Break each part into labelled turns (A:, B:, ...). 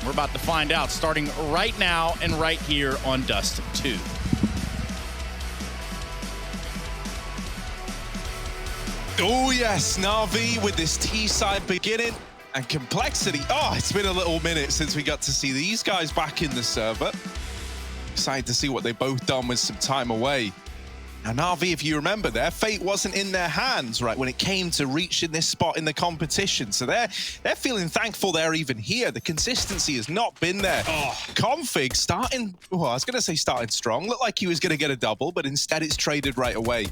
A: We're about to find out, starting right now and right here on Dust2.
B: Oh yes, Na'Vi with this T-side beginning and complexity. Oh, it's been a little minute since we got to see these guys back in the server. Excited to see what they've both done with some time away. Now Na'Vi, if you remember, their fate wasn't in their hands, right, when it came to reaching this spot in the competition. So they're feeling thankful they're even here. The consistency has not been there. Config starting, well, I was going to say starting strong. Looked like he was going to get a double, but instead it's traded right away.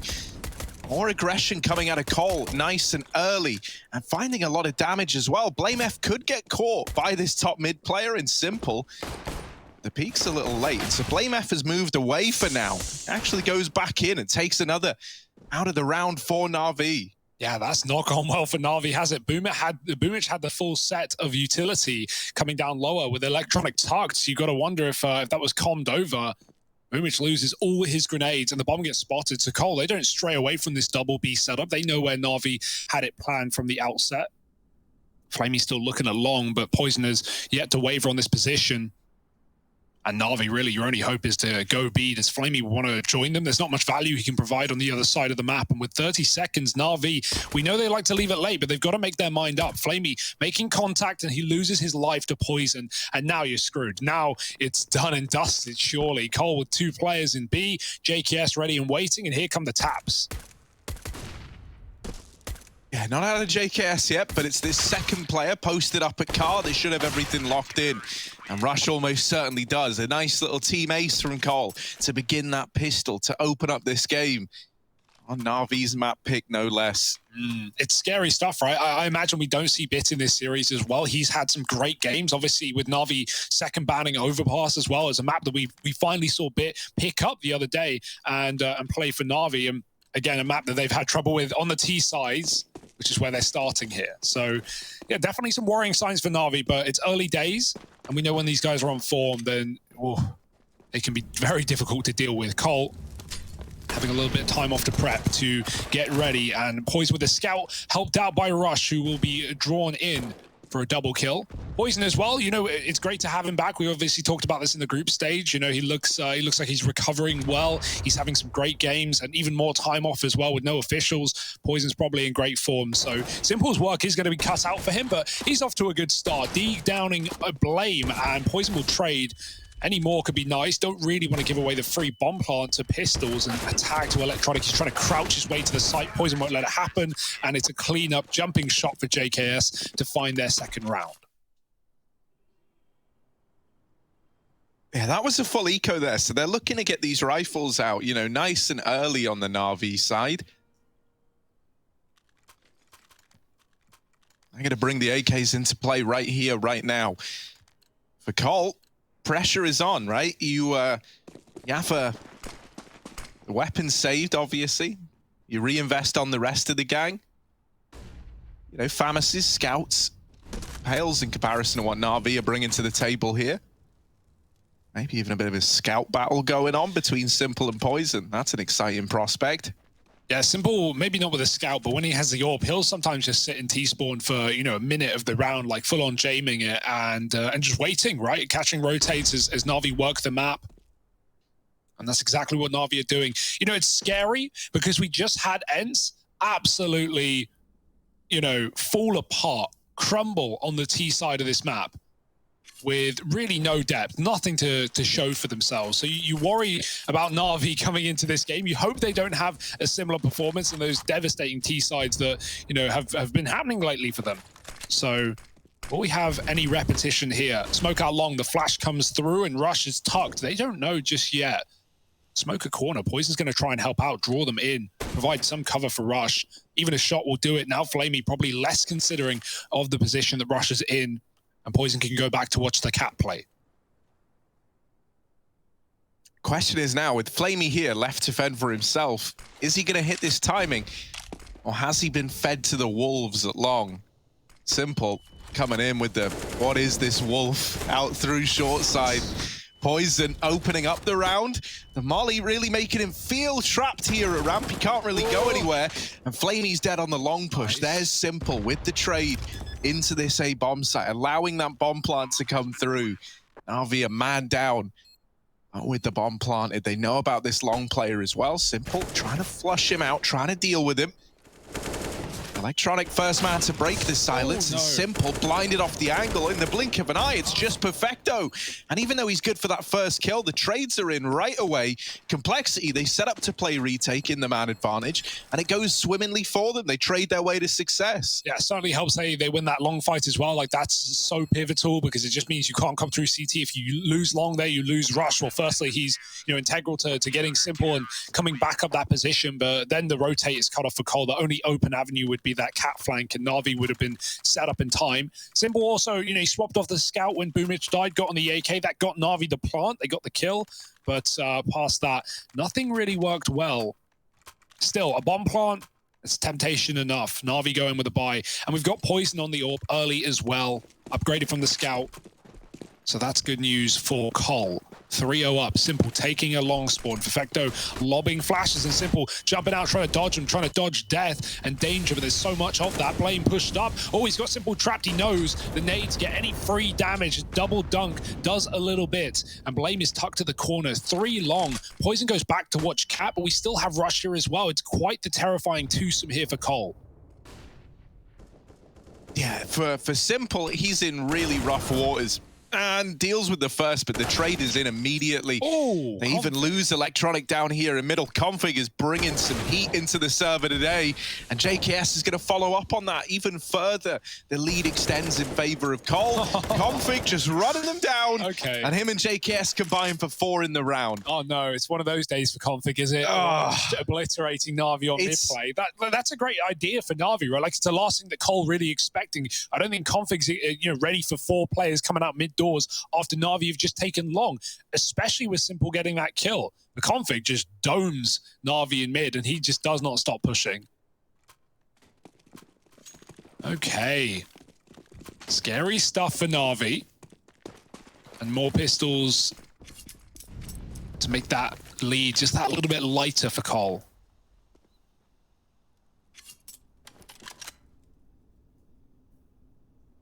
B: More aggression coming out of Cole, nice and early, and finding a lot of damage as well. BlameF could get caught by this top mid player in Simple. The peak's a little late, so BlameF has moved away for now. Actually goes back in and takes another out of the round for Na'Vi.
C: Yeah, that's not gone well for Na'Vi, has it? Boomich had the full set of utility coming down lower with electronic tucks. You got to wonder if that was calmed over. Boomich loses all his grenades and the bomb gets spotted. So Cole, they don't stray away from this double B setup. They know where Na'Vi had it planned from the outset. Flamey's still looking along, but Poison has yet to waver on this position. And Na'Vi, really, your only hope is to go B. Does Flamey want to join them? There's not much value he can provide on the other side of the map. And with 30 seconds, Na'Vi, we know they like to leave it late, but they've got to make their mind up. Flamey making contact, and he loses his life to Poison. And now you're screwed. Now it's done and dusted, surely. Cole with 2 players in B, JKS ready and waiting, and here come the taps.
B: Yeah, not out of JKS yet, but it's this second player posted up at car. They should have everything locked in. And Rush almost certainly does. A nice little team ace from Cole to begin that pistol, to open up this game. On Na'Vi's map pick, no less.
C: It's scary stuff, right? I imagine we don't see Bit in this series as well. He's had some great games, obviously, with Na'Vi second banning Overpass as well as a map that we finally saw Bit pick up the other day and play for Na'Vi. And again, a map that they've had trouble with on the T sides, which is where they're starting here. So, yeah, definitely some worrying signs for Na'Vi, but it's early days, and we know when these guys are on form, then they can be very difficult to deal with. Cole having a little bit of time off to prep to get ready, and Poison with a scout, helped out by Rush, who will be drawn in for a double kill. Poison as well, you know, it's great to have him back. We obviously talked about this in the group stage. You know, he looks like he's recovering well. He's having some great games and even more time off as well with no officials. Poison's probably in great form. So Simple's work is going to be cut out for him, but he's off to a good start. D downing a Blame, and Poison will trade. Any more could be nice. Don't really want to give away the free bomb plant to pistols and attack to electronic. He's trying to crouch his way to the site. Poison won't let it happen. And it's a clean up jumping shot for JKS to find their second round.
B: Yeah, that was a full eco there. So they're looking to get these rifles out, you know, nice and early on the Na'Vi side. I'm going to bring the AKs into play right here, right now. For Cole, pressure is on, right? You have a weapon saved, obviously. You reinvest on the rest of the gang. You know, Famas's scouts pales in comparison to what Na'Vi are bringing to the table here. Maybe even a bit of a scout battle going on between Simple and Poison. That's an exciting prospect.
C: Yeah, Simple, maybe not with a scout, but when he has the AWP, he'll sometimes just sit in T-spawn for, you know, a minute of the round, like full-on jamming it and just waiting, right? Catching rotates as Na'Vi work the map. And that's exactly what Na'Vi are doing. You know, it's scary because we just had Ents absolutely, you know, fall apart, crumble on the T side of this map with really no depth, nothing to show for themselves. So you worry about Na'Vi coming into this game. You hope they don't have a similar performance in those devastating T sides that, you know, have been happening lately for them. So will we have any repetition here? Smoke out long, the flash comes through and Rush is tucked. They don't know just yet. Smoke a corner. Poison's going to try and help out, draw them in, provide some cover for Rush. Even a shot will do it. Now Flamey probably less considering of the position that Rush is in. And Poison can go back to watch the cat play.
B: Question is now, with Flamey here left to fend for himself, is he going to hit this timing? Or has he been fed to the wolves at long? Simple coming in with the, what is this wolf? Out through short side. Poison opening up the round. The molly really making him feel trapped here at ramp. He can't really go anywhere. And Flamey's dead on the long push. There's Simple with the trade into this A bomb site, allowing that bomb plant to come through. Na'Vi a man down with the bomb planted. They know about this long player as well. Simple trying to flush him out, trying to deal with him. Electronic first man to break the silence, and Simple blinded off the angle in the blink of an eye. It's just perfecto. And even though he's good for that first kill, the trades are in right away. Complexity, they set up to play retake in the man advantage, and it goes swimmingly for them. They trade their way to success.
C: Yeah, it certainly helps they win that long fight as well. Like, that's so pivotal because it just means you can't come through CT. If you lose long there, you lose rush. Well, firstly, he's integral to getting Simple and coming back up that position, but then the rotate is cut off for Cole. The only open avenue would be that cat flank, and Na'Vi would have been set up in time. Simple also, he swapped off the scout when Boomich died, got on the AK. That got Na'Vi the plant. They got the kill, but past that, nothing really worked well. Still, a bomb plant, it's temptation enough. Na'Vi going with a buy, and we've got Poison on the AWP early as well, upgraded from the scout. So that's good news for Cole. 3-0 up. Simple taking a long spawn. Perfecto lobbing flashes, and Simple jumping out, trying to dodge him, trying to dodge death and danger, but there's so much of that. Blame pushed up. Oh, he's got Simple trapped. He knows the nades get any free damage. Double dunk does a little bit, and Blame is tucked to the corner. 3 long. Poison goes back to watch Cat, but we still have Rush here as well. It's quite the terrifying twosome here for Cole.
B: Yeah, for Simple, he's in really rough waters. And deals with the first, but the trade is in immediately.
C: Oh,
B: they even lose Electronic down here in middle. Config is bringing some heat into the server today, and JKS is going to follow up on that even further. The lead extends in favor of Cole. Config just running them down, and him and JKS combine for 4 in the round.
C: Oh no, it's one of those days for Config, is it? Just obliterating Na'Vi on mid-play. That's a great idea for Na'Vi, right? Like, it's the last thing that Cole really expecting. I don't think Config's ready for 4 players coming out mid doors after Na'Vi have just taken long, especially with Simple getting that kill. The Config just domes Na'Vi in mid, and he just does not stop pushing. Okay. Scary stuff for Na'Vi. And more pistols to make that lead just that little bit lighter for Cole.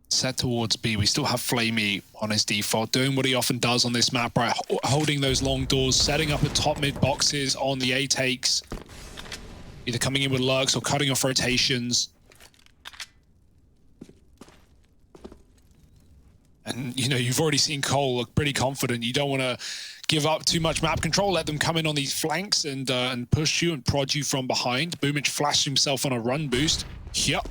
C: Set towards B. We still have Flamey on his default, doing what he often does on this map, right? Holding those long doors, setting up at top mid boxes on the A takes, either coming in with lurks or cutting off rotations. And you've already seen Cole look pretty confident. You don't want to give up too much map control. Let them come in on these flanks and push you and prod you from behind. Boomich flashed himself on a run boost. Yup.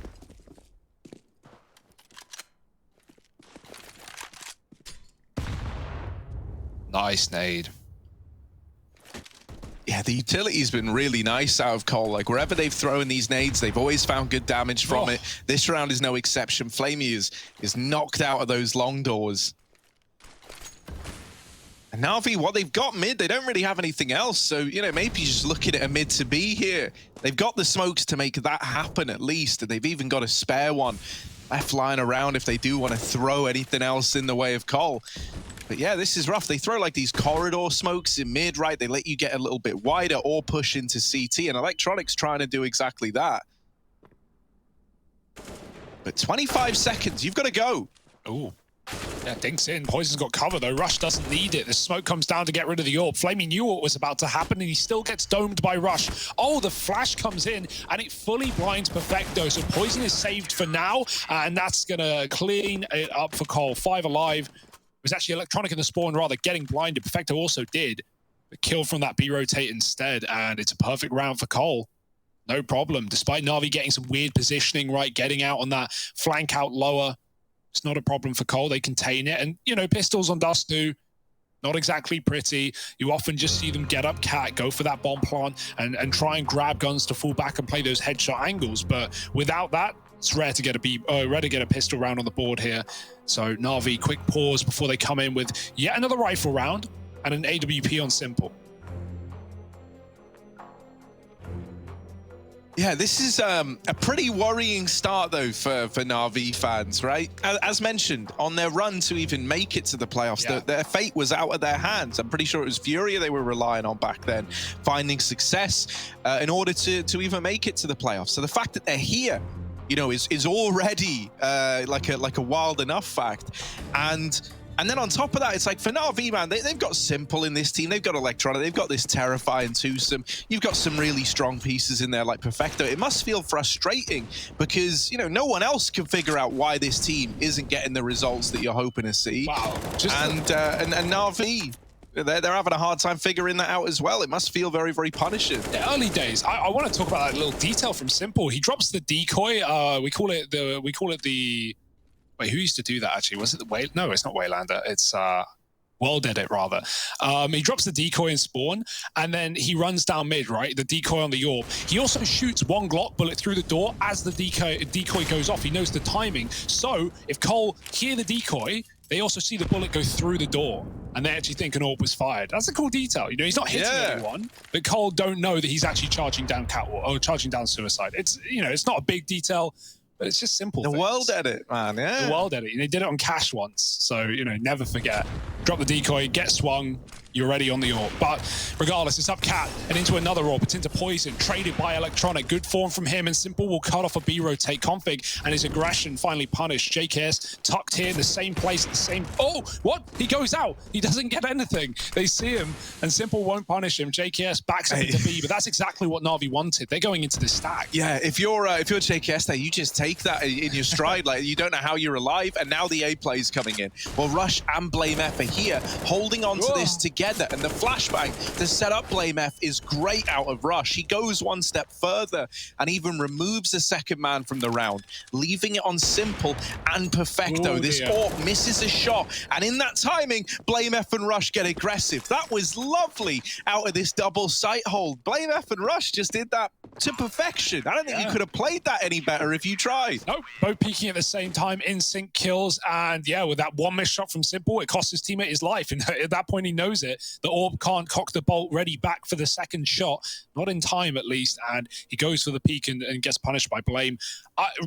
C: Nice nade.
B: Yeah, the utility's been really nice out of Cole. Like, wherever they've thrown these nades, they've always found good damage from it. This round is no exception. Flamey is knocked out of those long doors. And Na'Vi, what they've got mid, they don't really have anything else. So, maybe just looking at a mid to B here. They've got the smokes to make that happen at least. And they've even got a spare one left lying around if they do want to throw anything else in the way of Cole. But yeah, this is rough. They throw like these corridor smokes in mid, right? They let you get a little bit wider or push into CT, and Electronic's trying to do exactly that. But 25 seconds, you've got to go.
C: Ooh. Yeah, dinks in. Poison's got cover though. Rush doesn't need it. The smoke comes down to get rid of the AWP. Flamey knew what was about to happen, and he still gets domed by Rush. Oh, the flash comes in, and it fully blinds Perfecto. So Poison is saved for now, and that's going to clean it up for Cole. 5 alive. It was actually Electronic in the spawn, rather getting blinded. Perfecto also did, but killed from that B rotate instead, and it's a perfect round for Cole. No problem, despite Na'Vi getting some weird positioning, right, getting out on that flank out lower. It's not a problem for Cole. They contain it, and pistols on Dust2, not exactly pretty. You often just see them get up cat, go for that bomb plant, and try and grab guns to fall back and play those headshot angles. But without that, it's rare to get a pistol round on the board here. So Na'Vi, quick pause before they come in with yet another rifle round and an AWP on Simple.
B: Yeah, this is a pretty worrying start, though, for Na'Vi fans, right? As mentioned, on their run to even make it to the playoffs, their fate was out of their hands. I'm pretty sure it was Furia they were relying on back then, finding success in order to even make it to the playoffs. So the fact that they're here, you know, is already like a wild enough fact. And then on top of that, it's like for Na'Vi, man, they've got Simple in this team. They've got Electronic. They've got this terrifying twosome. You've got some really strong pieces in there like Perfecto. It must feel frustrating because, you know, no one else can figure out why this team isn't getting the results that you're hoping to see.
C: Wow.
B: And Na'Vi, they're having a hard time figuring that out as well. It must feel very, very punishing.
C: The early days. I want to talk about that little detail from Simple. He drops the decoy. We call it the. Wait, who used to do that actually? Was it the Whale? No, it's not Waylander. It's World Edit rather. He drops the decoy in spawn, and then he runs down mid, right? The decoy on the Orb. He also shoots one Glock bullet through the door as the decoy goes off. He knows the timing. So if Cole hear the decoy, they also see the bullet go through the door, and they actually think an Orb was fired. That's a cool detail. You know, he's not hitting anyone, but Cole don't know that he's actually charging down Catwalk or charging down Suicide. It's, you know, it's not a big detail, but it's just simple.
B: The
C: things.
B: World Edit, man,
C: The World Edit. And they did it on Cash once. So, you know, never forget. Drop the decoy, get swung, you're already on the Orb. But regardless, it's up Cat and into another Orb. It's into Poison, traded by Electronic. Good form from him, and Simple will cut off a B-rotate config, and his aggression finally punished. JKS tucked here in the same place, the same... Oh, what? He goes out. He doesn't get anything. They see him, and Simple won't punish him. JKS backs up into B, but that's exactly what Na'Vi wanted. They're going into the stack.
B: Yeah, if you're JKS there, you just take that in your stride. Like, you don't know how you're alive, and now the A play is coming in. Well, Rush and Blame F are here, holding on to this together, and the flashbang to set up Blame F is great out of Rush. He goes one step further and even removes the second man from the round, leaving it on Simple and Perfecto. This Orb misses a shot, and in that timing, Blame F and Rush get aggressive. That was lovely out of this double sight hold. Blame F and Rush just did that to perfection. I don't think you could have played that any better if you tried.
C: Nope, both peaking at the same time, in sync kills, and yeah, with that one missed shot from Simple, it cost his teammate his life, and at that point he knows it. The Orb can't cock the bolt ready back for the second shot, not in time at least, and he goes for the peak and gets punished by Blame.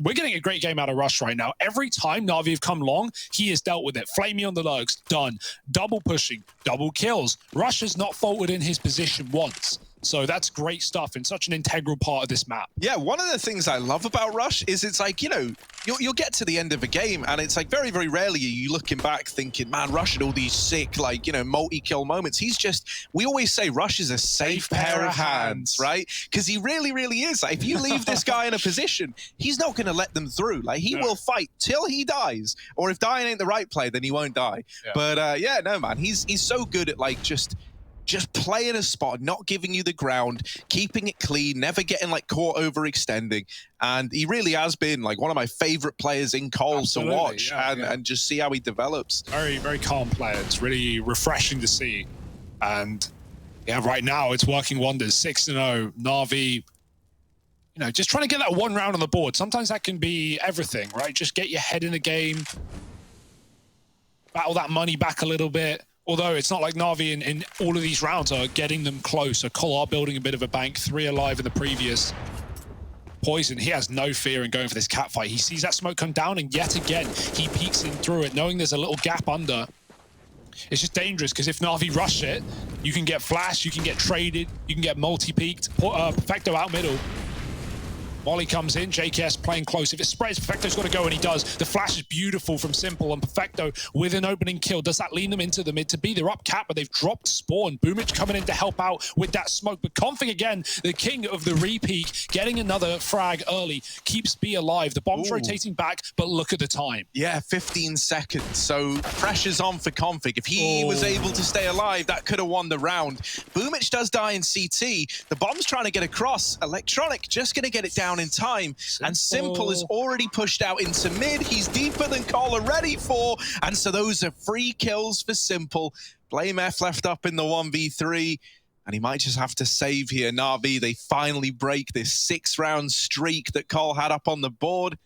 C: We're getting a great game out of Rush right now. Every time Na'Vi have come long, he has dealt with it. Flamey on the lurks, done. Double pushing, double kills. Rush has not faltered in his position once. So that's great stuff and such an integral part of this map.
B: Yeah, one of the things I love about Rush is it's like, you know, you'll get to the end of a game and it's like very, very rarely are you looking back thinking, man, Rush had all these sick, like, you know, multi-kill moments. He's just, we always say Rush is a safe pair of hands, right? Because he really, really is. Like, if you leave this guy in a position, he's not going to let them through. Like, he will fight till he dies. Or if dying ain't the right play, then he won't die. Yeah. But yeah, no, man, he's so good at like just playing a spot, not giving you the ground, keeping it clean, never getting like caught overextending. And he really has been like one of my favorite players in Cole to watch and just see how he develops.
C: Very, very calm player. It's really refreshing to see. And yeah, right now it's working wonders. 6-0, Na'Vi, you know, just trying to get that one round on the board. Sometimes that can be everything, right? Just get your head in the game, battle that money back a little bit. Although it's not like Na'Vi in all of these rounds are getting them close. So Cole are building a bit of a bank, 3 alive in the previous. Poison, he has no fear in going for this cat fight. He sees that smoke come down, and yet again, he peeks in through it, knowing there's a little gap under. It's just dangerous, because if Na'Vi rush it, you can get flashed, you can get traded, you can get multi-peaked. Perfecto out middle. Molly comes in, JKS playing close. If it spreads, Perfecto's got to go, and he does. The flash is beautiful from Simple, and Perfecto with an opening kill. Does that lean them into the mid to B? They're up cap, but they've dropped Spawn. Boomich coming in to help out with that smoke. But Config again, the king of the re-peak, getting another frag early, keeps B alive. The bomb's rotating back, but look at the time.
B: Yeah, 15 seconds. So pressure's on for Config. If he was able to stay alive, that could have won the round. Boomich does die in CT. The bomb's trying to get across. Electronic just going to get it down in time, and Simple is already pushed out into mid. He's deeper than Cole are ready for, and so those are free kills for Simple. Blame F left up in the 1v3, and he might just have to save here. Na'Vi, they finally break this 6-round streak that Cole had up on the board.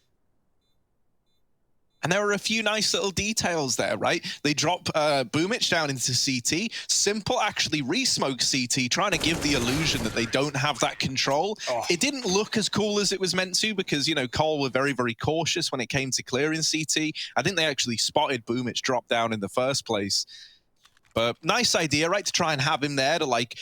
B: And there are a few nice little details there, right? They drop Boomich down into CT. Simple actually re-smoke CT, trying to give the illusion that they don't have that control. Oh. It didn't look as cool as it was meant to because, you know, Cole were very, very cautious when it came to clearing CT. I think they actually spotted Boomich drop down in the first place. But nice idea, right, to try and have him there to, like,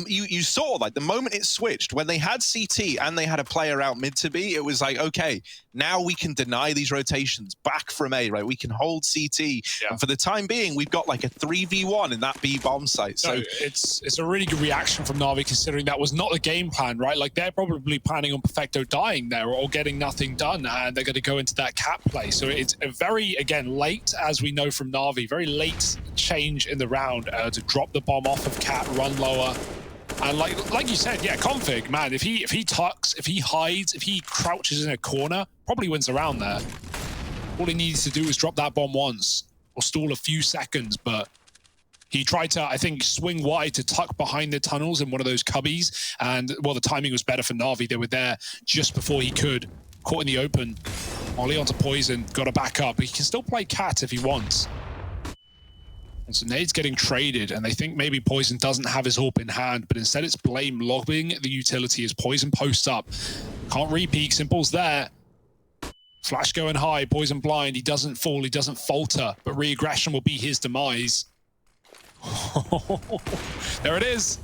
B: you saw, like, the moment it switched, when they had CT and they had a player out mid to B, it was like, okay, now we can deny these rotations back from A, right? We can hold CT. Yeah. And for the time being, we've got, like, a 3v1 in that B bomb site. So
C: no, it's a really good reaction from Na'Vi, considering that was not the game plan, right? Like, they're probably planning on Perfecto dying there or getting nothing done, and they're going to go into that cap play. So it's a very, again, late, as we know from Na'Vi, very late change in the round to drop the bomb off of Cat, run lower, and like you said, yeah, Config, man, if he tucks, if he hides, if he crouches in a corner, probably wins the round there. All he needs to do is drop that bomb once or stall a few seconds, but he tried to, I think, swing wide to tuck behind the tunnels in one of those cubbies, and well, the timing was better for Na'Vi. They were there just before he could. Caught in the open, Ollie onto Poison, got to back up, but he can still play Cat if he wants. And so Nade's getting traded, and they think maybe Poison doesn't have his AWP in hand, but instead it's Blame lobbing the utility as Poison posts up. Can't re-peek, Simple's there. Flash going high, Poison blind, he doesn't fall, he doesn't falter, but re-aggression will be his demise. There it is.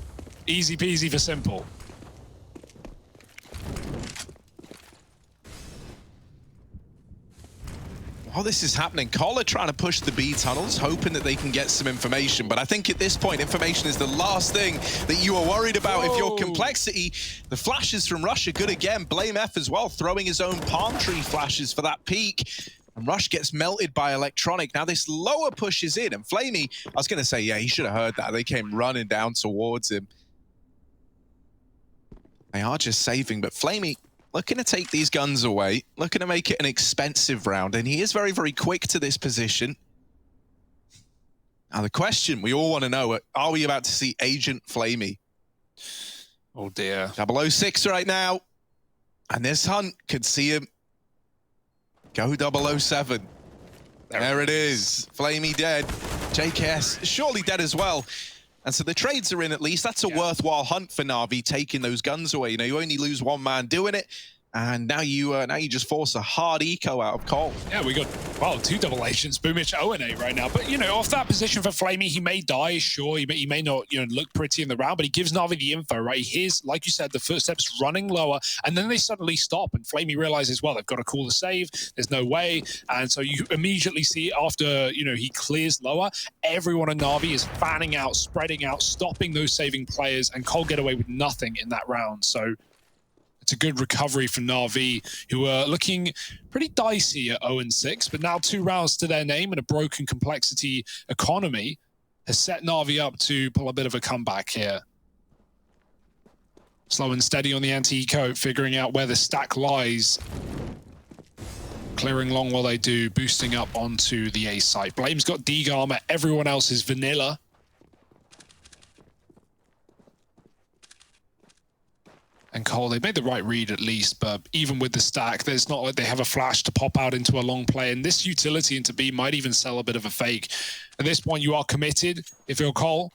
C: Easy peasy for Simple.
B: While this is happening, Cole are trying to push the B tunnels, hoping that they can get some information. But I think at this point, information is the last thing that you are worried about. Whoa. If you're Complexity. The flashes from Rush are good again. Blame F as well, throwing his own palm tree flashes for that peak. And Rush gets melted by Electronic. Now this lower pushes in, and Flamey, I was going to say, yeah, he should have heard that. They came running down towards him. They are just saving, but Flamey looking to take these guns away, looking to make it an expensive round, and he is very, very quick to this position. Now the question we all want to know, are we about to see Agent Flamey?
C: Oh dear.
B: 006 right now, and this Hunt could see him go 007. There it is, Flamey dead. JKS surely dead as well. And so the trades are in at least. That's a worthwhile hunt for Na'Vi, taking those guns away. You know, you only lose one man doing it. And now you just force a hard eco out of Cole.
C: Yeah, we got, well, 2 double agents, Boomich 0-8 right now. But, you know, off that position for Flamey, he may die, sure. He may not, you know, look pretty in the round, but he gives Na'Vi the info, right? He hears, like you said, the footsteps running lower, and then they suddenly stop, and Flamey realizes, well, they've got to call the save. There's no way. And so you immediately see after, you know, he clears lower, everyone in Na'Vi is fanning out, spreading out, stopping those saving players, and Cole get away with nothing in that round. So it's a good recovery from Na'Vi, who are looking pretty dicey at 0-6, but now 2 rounds to their name and a broken Complexity economy has set Na'Vi up to pull a bit of a comeback here. Slow and steady on the anti-eco, figuring out where the stack lies. Clearing long while they do, boosting up onto the A site. Blame's got Deeg armor, everyone else is vanilla. And Cole, they made the right read at least, but even with the stack, there's not like they have a flash to pop out into a long play, and this utility into B might even sell a bit of a fake. At this point, you are committed if you're Cole,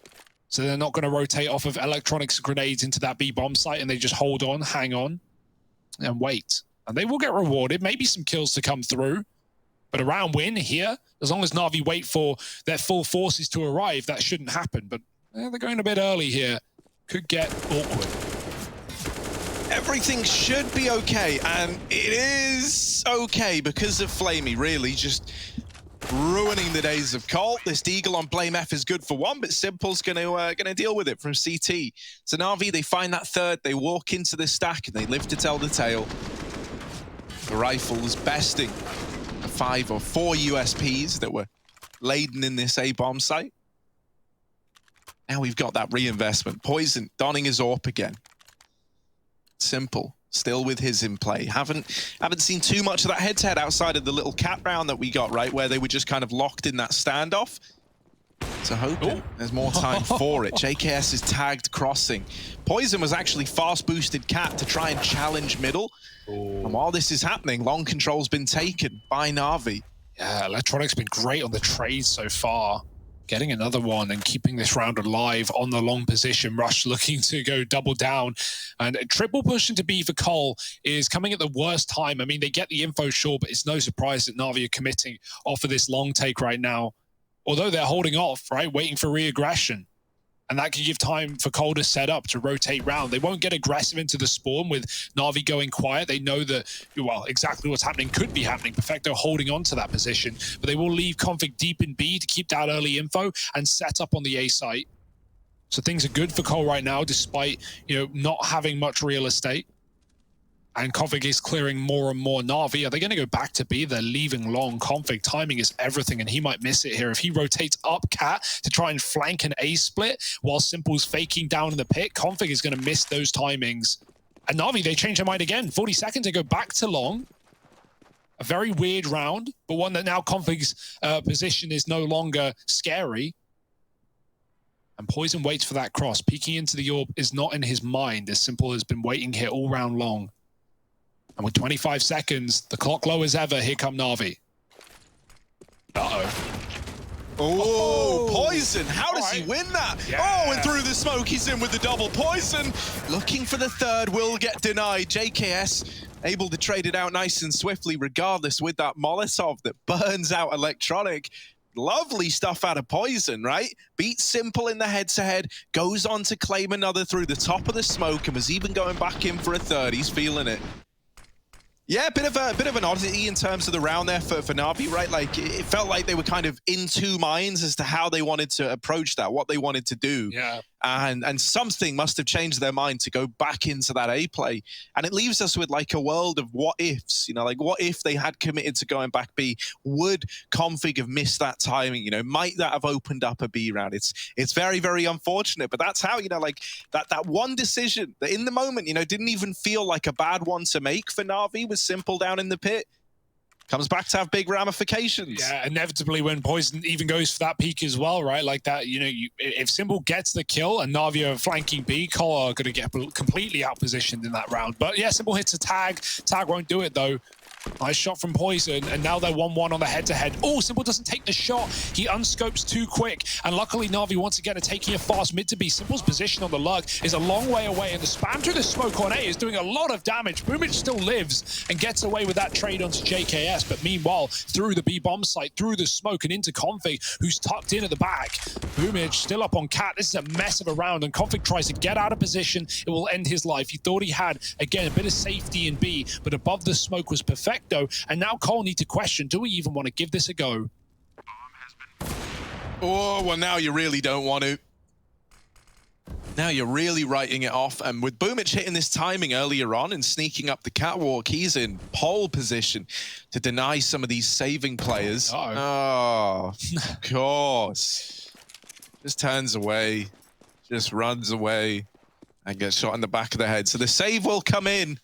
C: so they're not going to rotate off of Electronics grenades into that B bomb site, and they just hold on, hang on, and wait. And they will get rewarded, maybe some kills to come through, but a round win here, as long as Na'Vi wait for their full forces to arrive, that shouldn't happen. But they're going a bit early here. Could get awkward.
B: Everything should be okay, and it is okay because of Flamey really just ruining the days of Cole. This Deagle on Blame F is good for one, but Simple's gonna deal with it from CT. So Na'Vi, they find that third, they walk into the stack, and they live to tell the tale. The rifles besting the 5 or 4 USPs that were laden in this A bomb site. Now we've got that reinvestment. Poison donning his AWP again. Simple, still with his in play. Haven't seen too much of that head-to-head outside of the little cat round that we got, right, where they were just kind of locked in that standoff. So hoping there's more time for it. JKS is tagged crossing. Poison was actually fast boosted cat to try and challenge middle. And while this is happening, long control's been taken by Na'Vi.
C: Yeah, Electronic's been great on the trade so far. Getting another one and keeping this round alive on the long position. Rush looking to go double down. And a triple push into B for Cole is coming at the worst time. I mean, they get the info, sure, but it's no surprise that Na'Vi are committing off of this long take right now. Although they're holding off, right, waiting for re-aggression. And that can give time for Cole to set up, to rotate round. They won't get aggressive into the spawn with Na'Vi going quiet. They know that, well, exactly what's happening could be happening. Perfecto holding on to that position. But they will leave Config deep in B to keep that early info and set up on the A site. So things are good for Cole right now, despite, not having much real estate. And Config is clearing more and more. Na'Vi, are they going to go back to B? They're leaving long. Config, timing is everything, and he might miss it here. If he rotates up Cat to try and flank an A split while Simple's faking down in the pit, Config is going to miss those timings. And Na'Vi, they change their mind again. 40 seconds to go back to long. A very weird round, but one that now Config's position is no longer scary. And Poison waits for that cross. Peeking into the orb is not in his mind, as Simple has been waiting here all round long. And with 25 seconds, the clock low as ever, here come Na'Vi.
B: Oh, Poison, how does he win that?
C: Yeah.
B: Oh, and through the smoke, he's in with the double Poison. Looking for the third, will get denied. JKS able to trade it out nice and swiftly, regardless, with that Molotov that burns out Electronic. Lovely stuff out of Poison, right? Beats Simple in the head-to-head, goes on to claim another through the top of the smoke, and was even going back in for a third. He's feeling it. Yeah, a bit of an oddity in terms of the round there for Na'Vi, right? Like, it felt like they were kind of in two minds as to how they wanted to approach that, what they wanted to do.
C: Yeah.
B: And something must have changed their mind to go back into that A play. And it leaves us with like a world of what ifs, like what if they had committed to going back B? Would Config have missed that timing? Might that have opened up a B round? It's very, very unfortunate, but that's how, like that one decision that in the moment, didn't even feel like a bad one to make for Na'Vi with Simple down in the pit. Comes back to have big ramifications.
C: Yeah, inevitably when Poison even goes for that peak as well, right? Like that, if Simple gets the kill and Na'Vi are flanking B, Cole are going to get completely out-positioned in that round. But yeah, Simple hits a tag. Tag won't do it, though. Nice shot from Poison, and now they're 1-1 on the head-to-head. Oh, Simple doesn't take the shot. He unscopes too quick, and luckily Na'Vi once again are taking a fast mid to B. Simple's position on the lug is a long way away, and the spam through the smoke on A is doing a lot of damage. Boomich still lives and gets away with that trade onto JKS, but meanwhile, through the B bomb site, through the smoke, and into Config, who's tucked in at the back. Boomich still up on Cat. This is a mess of a round, and Config tries to get out of position. It will end his life. He thought he had, again, a bit of safety in B, but above the smoke was Perfecto, and now Cole needs to question, do we even want to give this a go?
B: Oh, well, now you really don't want to. Now you're really writing it off, and with Boomich hitting this timing earlier on and sneaking up the catwalk, he's in pole position to deny some of these saving players. Oh, of course. Just turns away, just runs away, and gets shot in the back of the head. So the save will come in.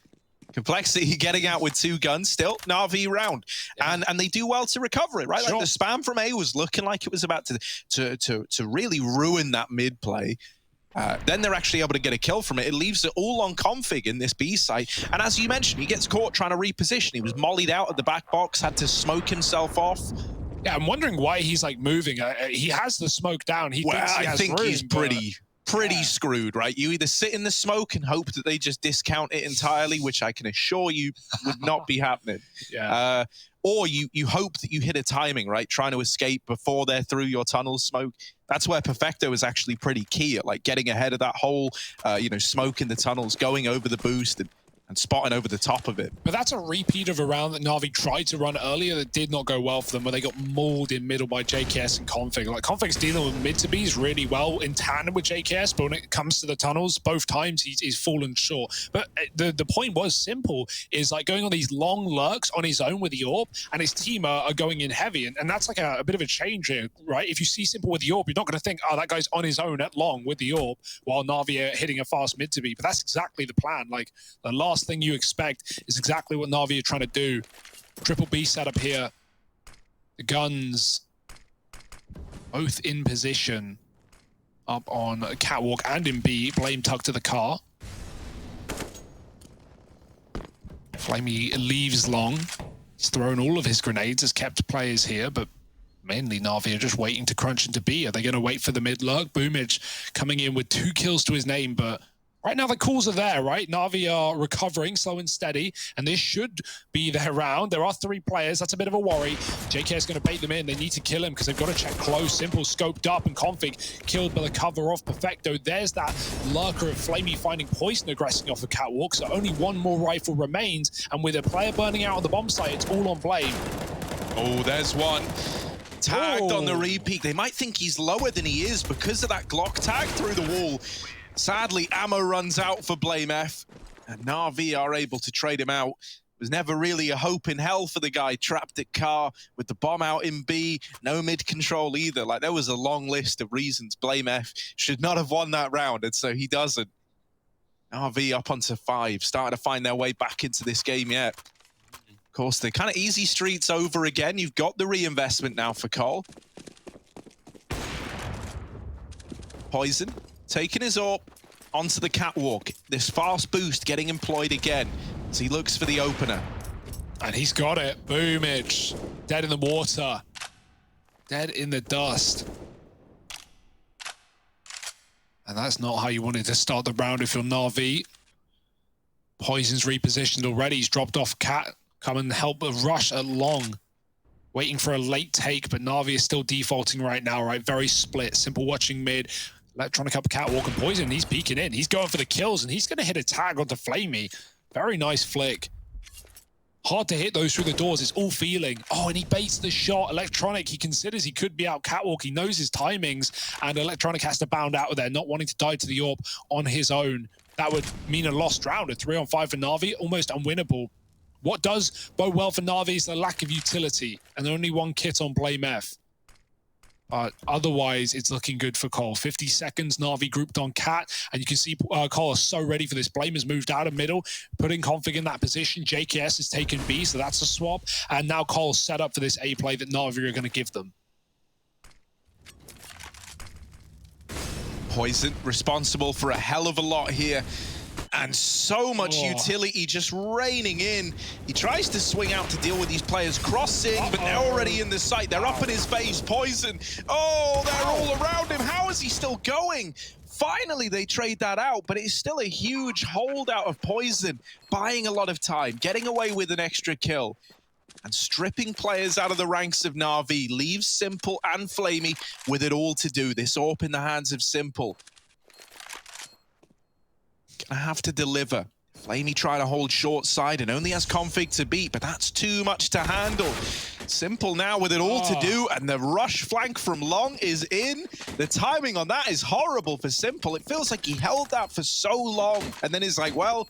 B: Complexity getting out with two guns still, Na'Vi round. Yeah. And they do well to recover it, right? Sure. Like the spam from A was looking like it was about to really ruin that mid play. Then they're actually able to get a kill from it. It leaves it all on Config in this B site. And as you mentioned, he gets caught trying to reposition. He was mollied out of the back box, had to smoke himself off.
C: Yeah, I'm wondering why he's like moving. He has the smoke down. He thinks he has
B: I think
C: room,
B: he's pretty screwed, right? You either sit in the smoke and hope that they just discount it entirely, which I can assure you would not be happening.
C: Yeah.
B: Or you hope that you hit a timing, right? Trying to escape before they're through your tunnel smoke. That's where Perfecto is actually pretty key at like getting ahead of that whole, smoke in the tunnels, going over the boost and spotting over the top of it.
C: But that's a repeat of a round that Na'Vi tried to run earlier that did not go well for them, where they got mauled in middle by JKS and Config. Like, Config's dealing with mid-to-Bs really well in tandem with JKS, but when it comes to the tunnels, both times he's fallen short. But the point was simple, is like going on these long lurks on his own with the AWP, and his team are going in heavy, and that's like a bit of a change here, right? If you see Simple with the AWP, you're not going to think, oh, that guy's on his own at long with the AWP, while Na'Vi are hitting a fast mid-to-B. But that's exactly the plan. Like, the last thing you expect is exactly what Na'Vi are trying to do. Triple B setup here. The guns both in position up on catwalk and in B. Blame tucked to the car. Flamey leaves long. He's thrown all of his grenades, has kept players here, but mainly Na'Vi are just waiting to crunch into B. Are they going to wait for the mid lurk? Boomage coming in with 2 kills to his name, but right now the calls are there, right? Na'Vi are recovering slow and steady, and this should be their round. There are 3 players. That's a bit of a worry. JK is going to bait them in. They need to kill him because they've got to check close. Simple scoped up, and Config killed by the cover of Perfecto. There's that lurker of Flamey finding Poison aggressing off the catwalk, so only 1 more rifle remains, and with a player burning out on the bomb site, it's all on Blame.
B: Oh, there's one. Tagged on the repeat. They might think he's lower than he is because of that Glock tag through the wall. Sadly, ammo runs out for Blame F, and Na'Vi are able to trade him out. There's never really a hope in hell for the guy trapped at car with the bomb out in B, no mid control either. Like, there was a long list of reasons Blame F should not have won that round, and so he doesn't. Na'Vi up onto 5, starting to find their way back into this game yet. Of course, the kind of easy streets over again. You've got the reinvestment now for Cole. Poison taking his AWP onto the catwalk. This fast boost getting employed again as he looks for the opener.
C: And he's got it. Boomage. Dead in the water. Dead in the dust. And that's not how you wanted to start the round if you're Na'Vi. Poison's repositioned already. He's dropped off Cat. Come and help a rush at long. Waiting for a late take, but Na'Vi is still defaulting right now, right? Very split. Simple watching mid. Electronic up catwalk, and Poison, he's peeking in. He's going for the kills, and he's going to hit a tag onto Flamey. Very nice flick. Hard to hit those through the doors. It's all feeling. Oh, and he baits the shot. Electronic, he considers he could be out catwalk. He knows his timings, and Electronic has to bound out of there, not wanting to die to the AWP on his own. That would mean a lost round. A 3-on-5 for Na'Vi, almost unwinnable. What does bode well for Na'Vi is the lack of utility, and only 1 kit on Blame F. Otherwise, it's looking good for Cole. 50 seconds, Na'Vi grouped on Cat, and you can see Cole is so ready for this. Blame has moved out of middle, putting Config in that position. JKS has taken B, so that's a swap. And now Cole's set up for this A play that Na'Vi are going to give them.
B: Poison responsible for a hell of a lot here. And so much utility just raining in. He tries to swing out to deal with these players crossing, but they're already in the sight. They're up in his face. Poison. Oh, they're all around him. How is he still going? Finally, they trade that out, but it's still a huge holdout of Poison, buying a lot of time, getting away with an extra kill, and stripping players out of the ranks of Na'Vi. Leaves Simple and Flamey with it all to do. This AWP in the hands of Simple. Gonna have to deliver. Flamey trying to hold short side and only has Config to beat, but that's too much to handle. Simple now with it all to do, and the rush flank from Long is in. The timing on that is horrible for Simple. It feels like he held that for so long, and then he's like, well,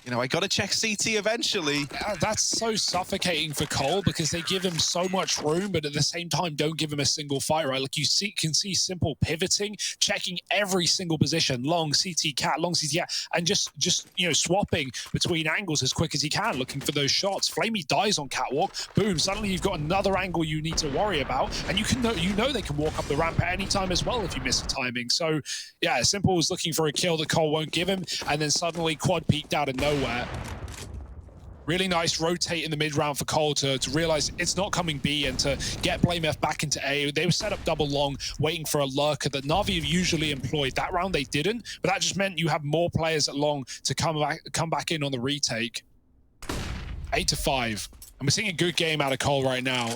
B: you know, I got to check CT eventually.
C: That's so suffocating for Cole because they give him so much room, but at the same time don't give him a single fight, right? Like you can see Simple pivoting, checking every single position, long CT cat, long CT cat, and just you know, swapping between angles as quick as he can, looking for those shots. Flamey dies on catwalk. Boom! Suddenly you've got another angle you need to worry about, and you know they can walk up the ramp at any time as well if you miss the timing. So yeah, Simple was looking for a kill that Cole won't give him, and then suddenly quad peeked out of nowhere. Really nice rotate in the mid round for Cole to realize it's not coming B and to get Blame F back into A. They were set up double long, waiting for a lurker that Na'Vi have usually employed. That round they didn't, but that just meant you have more players at long to come back in on the retake. 8-5, and we're seeing a good game out of Cole right now.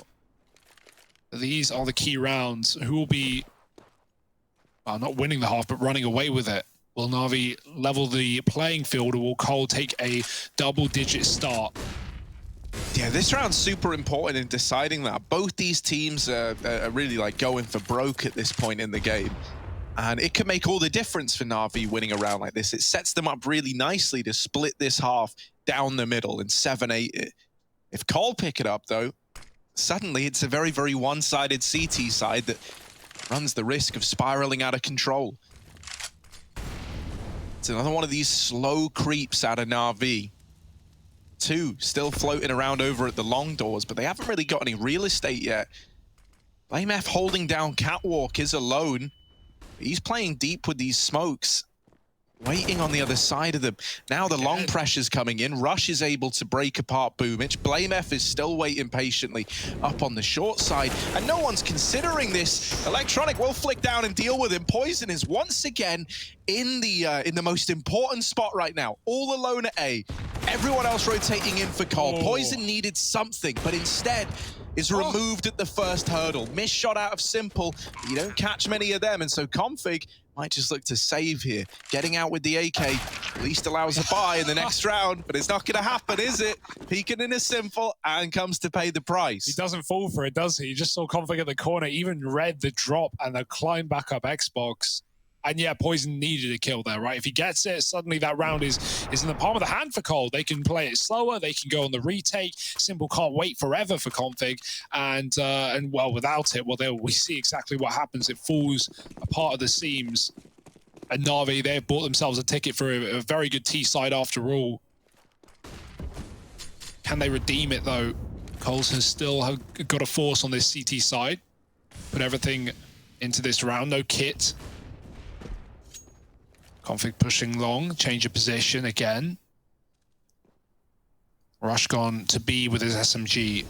C: These are the key rounds. Who will be, well, not winning the half, but running away with it? Will Na'Vi level the playing field, or will Cole take a double-digit start?
B: Yeah, this round's super important in deciding that. Both these teams are really like going for broke at this point in the game. And it can make all the difference for Na'Vi winning a round like this. It sets them up really nicely to split this half down the middle in 7-8. If Cole pick it up, though, suddenly it's a very, very one-sided CT side that runs the risk of spiraling out of control. It's another one of these slow creeps out of Na'Vi. 2 still floating around over at the long doors, but they haven't really got any real estate yet. Blame F holding down catwalk is alone. He's playing deep with these smokes. waiting on the other side of them. Now the long pressure's coming in. Rush is able to break apart Boomich. BlameF is still waiting patiently up on the short side, and no one's considering this. Electronic will flick down and deal with him. Poison is once again in the most important spot right now, all alone at A. Everyone else rotating in for Cole. Poison needed something, but instead is removed at the first hurdle. Missed shot out of Simple. You don't catch many of them, and so Config might just look to save here. Getting out with the AK at least allows a buy in the next round, but it's not going to happen, is it? Peeking in a Simple and comes to pay the price.
C: He doesn't fall for it, does he? He just saw Config at the corner, even read the drop and the climb back up Xbox. And yeah, Poison needed a kill there, right? If he gets it, suddenly that round is in the palm of the hand for Cole. They can play it slower. They can go on the retake. Simple can't wait forever for Config. And well, without it, well, we see exactly what happens. It falls apart at the seams. And Na'Vi, they've bought themselves a ticket for a very good T side after all. Can they redeem it, though? Coles has still got a force on this CT side. Put everything into this round. No kit. Config pushing long, change of position again. Rush gone to B with his SMG.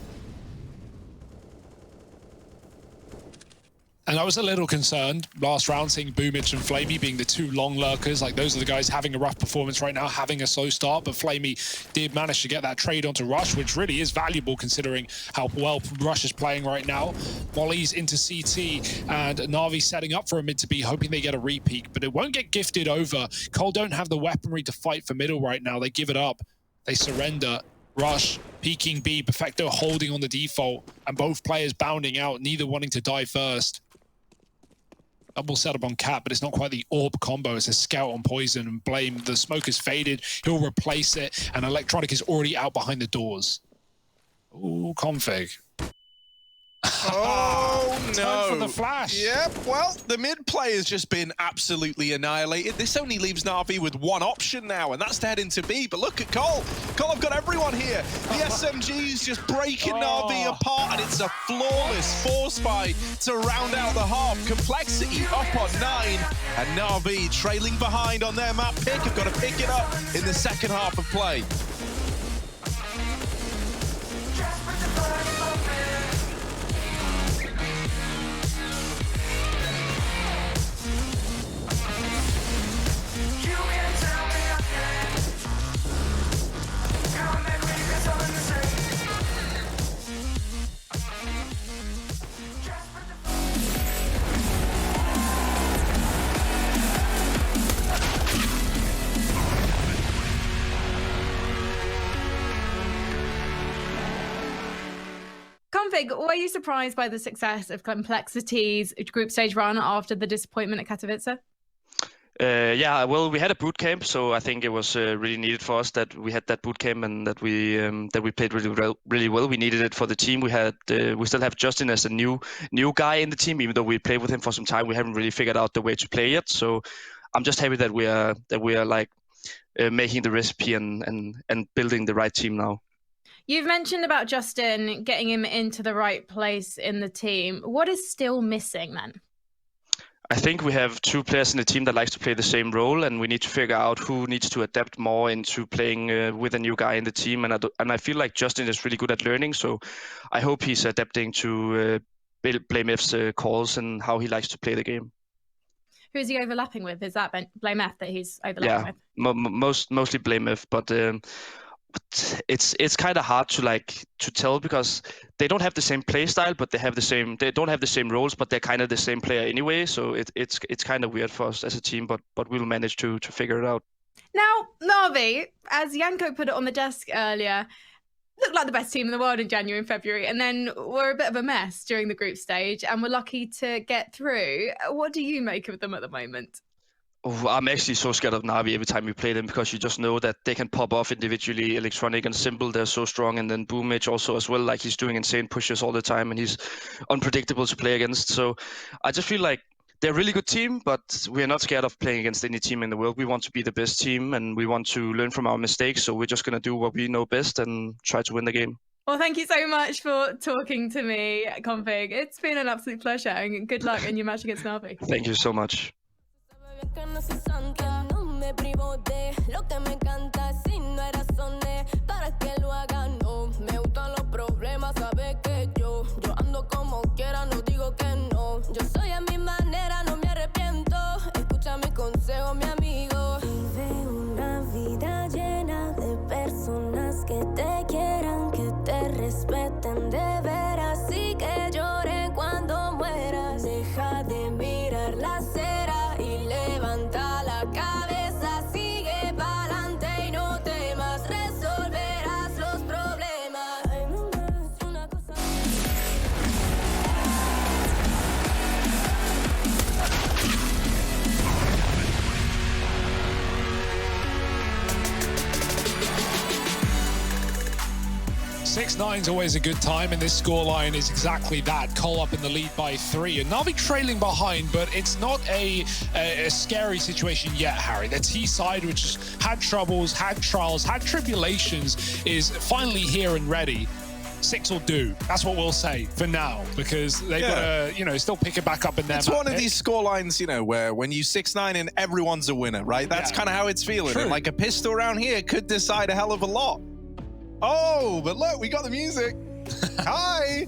C: And I was a little concerned last round seeing Boomich and Flamey being the two long lurkers. Like, those are the guys having a rough performance right now, having a slow start. But Flamey did manage to get that trade onto Rush, which really is valuable considering how well Rush is playing right now. Molly's into CT and Na'Vi setting up for a mid to B, hoping they get a repeat. But it won't get gifted over. Cole don't have the weaponry to fight for middle right now. They give it up. They surrender. Rush peeking B, Perfecto holding on the default, and both players bounding out, neither wanting to die first. Double setup on Cat, but it's not quite the AWP combo. It's a scout on Poison and Blame. The smoke is faded. He'll replace it, and Electronic is already out behind the doors. Ooh, Config.
B: Oh, no.
C: For the flash.
B: Yep, well, the mid play has just been absolutely annihilated. This only leaves Na'Vi with one option now, and that's to head into B. But look at Cole. Cole, I've got everyone here. The SMG's just breaking Na'Vi apart, and it's a flawless force buy to round out the half. Complexity up on 9, and Na'Vi trailing behind on their map pick. Have got to pick it up in the second half of play.
D: Config, were you surprised by the success of Complexity's group stage run after the disappointment at Katowice?
E: Yeah, well, we had a boot camp, so I think it was really needed for us that we had that boot camp and that we played really well. We needed it for the team. We still have Justin as a new guy in the team, even though we played with him for some time. We haven't really figured out the way to play yet. So I'm just happy that we are like making the recipe and building the right team now.
D: You've mentioned about Justin, getting him into the right place in the team. What is still missing then?
E: I think we have two players in the team that likes to play the same role, and we need to figure out who needs to adapt more into playing with a new guy in the team. And I feel like Justin is really good at learning, so I hope he's adapting to BlameF's calls and how he likes to play the game.
D: Who is he overlapping with? Is that BlameF that he's overlapping
E: with? Mostly BlameF, but it's kind of hard to tell because they don't have the same play style, but they don't have the same roles, but they're kind of the same player anyway. So it's kind of weird for us as a team, but we'll manage to figure it out.
D: Now, Na'Vi, as Yanko put it on the desk earlier, looked like the best team in the world in January and February, and then were a bit of a mess during the group stage, and were lucky to get through. What do you make of them at the moment?
E: Oh, I'm actually so scared of Na'Vi every time we play them because you just know that they can pop off individually. Electronic and Simple, they're so strong, and then Boomich also as well. Like, he's doing insane pushes all the time, and he's unpredictable to play against. So I just feel like they're a really good team, but we're not scared of playing against any team in the world. We want to be the best team, and we want to learn from our mistakes. So we're just going to do what we know best and try to win the game.
D: Well, thank you so much for talking to me, Config. It's been an absolute pleasure, and good luck in your match against Na'Vi.
E: Thank you so much.
F: Que no se sanque, no me me privo de lo que me encanta. Si no hay razones para que lo haga, no. Me gustan los problemas, sabes que yo ando como quiera, no digo que no. Yo soy a mi manera, no me arrepiento. Escucha mi consejo, mi amigo. Vive una vida llena de personas que te quieran, que te respeten de veras y que lloren cuando mueras. Deja de mirar la acera y levanta la cabeza. Sigue pa'lante y no temas, resolverás los problemas. Ay, no es una cosa.
C: 6-9's always a good time, and this scoreline is exactly that. Cole up in the lead by 3, and Na'Vi trailing behind, but it's not a scary situation yet, Harry. The T side, which has had troubles, had trials, had tribulations, is finally here and ready. 6 will do. That's what we'll say for now, because they've got to, still pick it back up in their
B: It's one of these scorelines, where when you 6-9 and everyone's a winner, right? That's kind of how it's feeling. And like a pistol round here could decide a hell of a lot. Oh, but look, we got the music. Hi.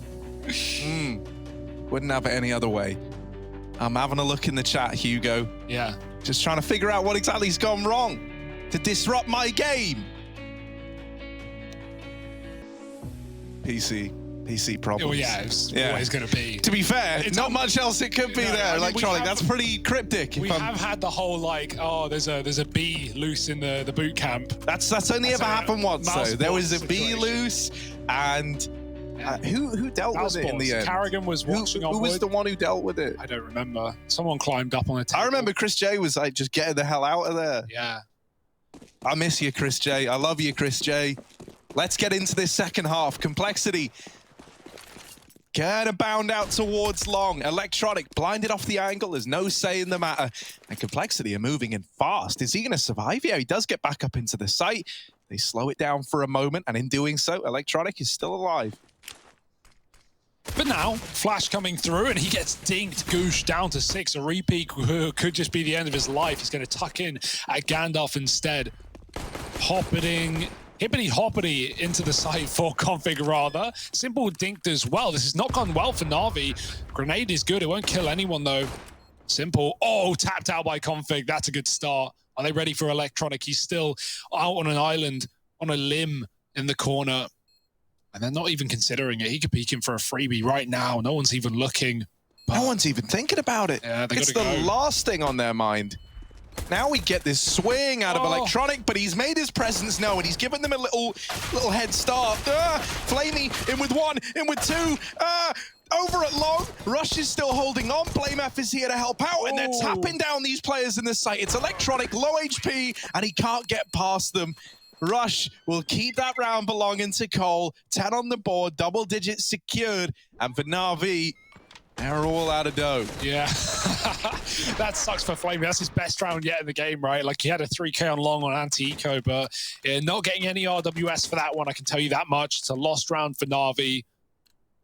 B: Wouldn't have it any other way. I'm having a look in the chat, Hugo.
C: Yeah.
B: Just trying to figure out what exactly's gone wrong to disrupt my game. PC problems.
C: Oh, yeah, it's always going to be.
B: To be fair, not much else it could be there. Electronic, that's pretty cryptic.
C: We have had the whole there's a bee loose in the boot camp.
B: That's only ever happened once though. There was a bee loose, and who dealt with it in the end?
C: Carrigan was watching.
B: Who was the one who dealt with it?
C: I don't remember. Someone climbed up on a table.
B: I remember Chris J was like, just getting the hell out of there.
C: Yeah.
B: I miss you, Chris J. I love you, Chris J. Let's get into this second half. Complexity. Gonna bound out towards long. Electronic blinded off the angle. There's no say in the matter. And Complexity are moving in fast. Is he going to survive? Yeah, he does get back up into the site. They slow it down for a moment, and in doing so, Electronic is still alive.
C: But now, Flash coming through, and he gets dinked. Goosh down to 6. A repeat could just be the end of his life. He's going to tuck in at Gandalf instead. Hippity-hoppity into the site for Config, rather. Simple dinked as well. This has not gone well for Na'Vi. Grenade is good. It won't kill anyone, though. Simple. Oh, tapped out by Config. That's a good start. Are they ready for Electronic? He's still out on an island, on a limb in the corner. And they're not even considering it. He could peek him for a freebie right now. No one's even looking.
B: No one's even thinking about it.
C: Yeah,
B: it's the last thing on their mind. Now we get this swing out of Electronic, but he's made his presence known. He's given them a little head start. Flamey in with 1, in with 2. Over at long, Rush is still holding on. BlameF is here to help out, and they're tapping down these players in the site. It's Electronic, low HP, and he can't get past them. Rush will keep that round belonging to Cole. 10 on the board, double digits secured, and for Na'Vi, they're all out of dough.
C: Yeah, that sucks for Flamey. That's his best round yet in the game, right? Like, he had a 3K on long on anti-eco, but not getting any RWS for that one, I can tell you that much. It's a lost round for Na'Vi.